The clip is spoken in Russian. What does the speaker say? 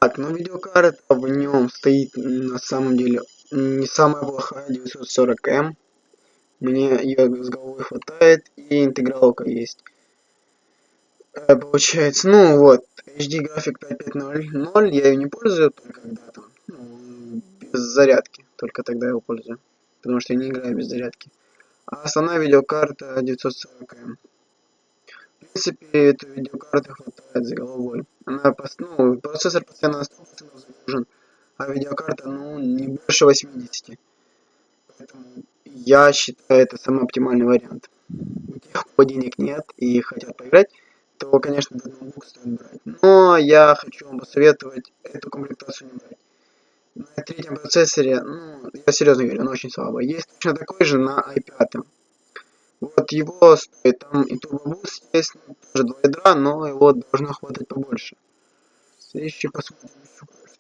Так, но видеокарта в нем стоит на самом деле не самая плохая, 940М. Мне ее с головой хватает, и интегралка есть. Получается, ну вот, HD график 5500, я ее не пользую только когда там, без зарядки, только тогда я его пользую, потому что я не играю без зарядки. А основная видеокарта 940М. В принципе, эту видеокарту хватает за головой. Она, ну, процессор постоянно на 100% загружен, а видеокарта, ну, не больше 80. Поэтому я считаю, это самый оптимальный вариант. У тех, у кого денег нет и хотят поиграть, то, конечно, этот ноутбук стоит брать. Но я хочу вам посоветовать эту комплектацию не брать. На третьем процессоре, ну, я серьезно говорю, он очень слабый. Есть точно такой же на i5. Вот его стоит, там и турбобус есть, ну, тоже 2 ядра, но его должно хватать побольше. Следующий посмотрим.